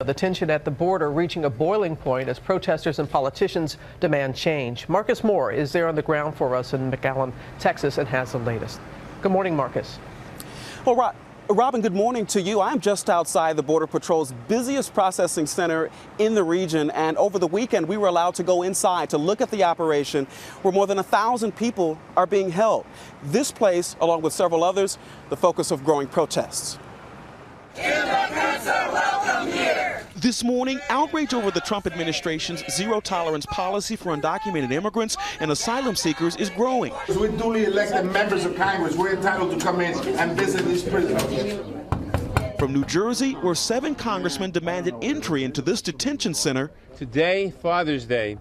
The tension at the border reaching a boiling point as protesters and politicians demand change. Marcus Moore is there on the ground for us in McAllen, Texas, and has the latest. Good morning, Marcus. Well, Robin, good morning to you. I'm just outside the Border Patrol's busiest processing center in the region, and over the weekend we were allowed to go inside to look at the operation where more than 1,000 people are being held. This place, along with several others, the focus of growing protests. Immigrants are welcome here. This morning, outrage over the Trump administration's zero-tolerance policy for undocumented immigrants and asylum seekers is growing. We're duly elected members of Congress. We're entitled to come in and visit these prisoners. From New Jersey, where 7 congressmen demanded entry into this detention center. Today, Father's Day,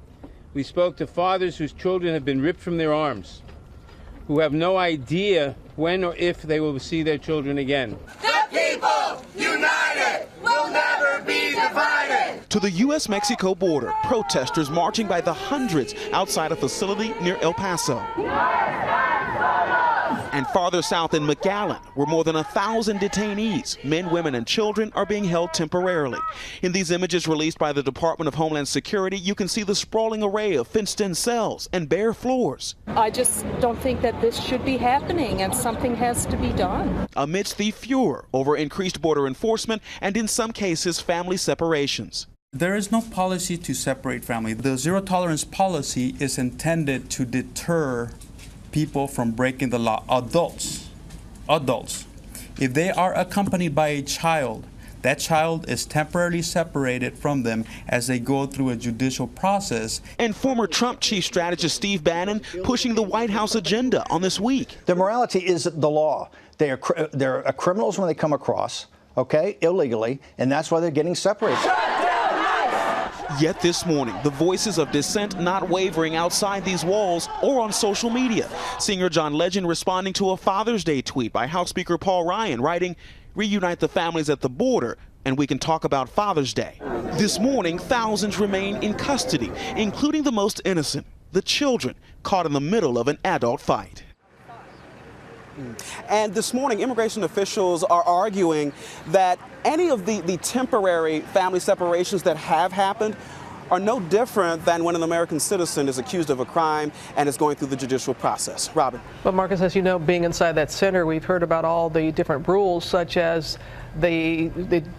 we spoke to fathers whose children have been ripped from their arms, who have no idea when or if they will see their children again. The people united will never be divided. To the U.S.-Mexico border, protesters marching by the hundreds outside a facility near El Paso. And farther south in McAllen, where more than 1,000 detainees, men, women, and children, are being held temporarily. In these images released by the Department of Homeland Security, you can see the sprawling array of fenced-in cells and bare floors. I just don't think that this should be happening, and something has to be done. Amidst the furor over increased border enforcement and, in some cases, family separations. There is no policy to separate family. The zero-tolerance policy is intended to deter people from breaking the law. Adults, if they are accompanied by a child, that child is temporarily separated from them as they go through a judicial process. And former Trump chief strategist Steve Bannon pushing the White House agenda on this week. The morality is the law. They're criminals when they come across, okay, illegally, and that's why they're getting separated. Yet this morning, the voices of dissent not wavering outside these walls or on social media. Singer John Legend responding to a Father's Day tweet by House Speaker Paul Ryan, writing, "Reunite the families at the border, and we can talk about Father's Day." This morning, thousands remain in custody, including the most innocent, the children caught in the middle of an adult fight. And this morning, immigration officials are arguing that any of the temporary family separations that have happened are no different than when an American citizen is accused of a crime and is going through the judicial process. Robin. But Marcus, as you know, being inside that center, we've heard about all the different rules, such as the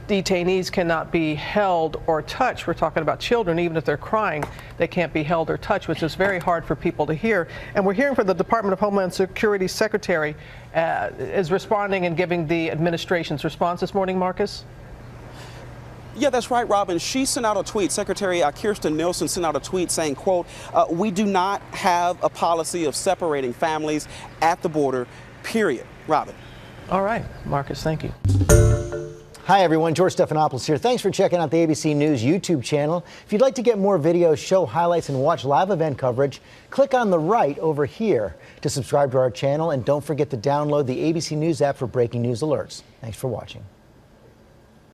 detainees cannot be held or touched. We're talking about children. Even if they're crying, they can't be held or touched, which is very hard for people to hear. And we're hearing from the Department of Homeland Security Secretary is responding and giving the administration's response this morning, Marcus? Yeah, that's right, Robin. She sent out a tweet. Secretary Kirstjen Nielsen sent out a tweet saying, quote, "We do not have a policy of separating families at the border, period." Robin. All right, Marcus, thank you. Hi, everyone. George Stephanopoulos here. Thanks for checking out the ABC News YouTube channel. If you'd like to get more videos, show highlights, and watch live event coverage, click on the right over here to subscribe to our channel. And don't forget to download the ABC News app for breaking news alerts. Thanks for watching.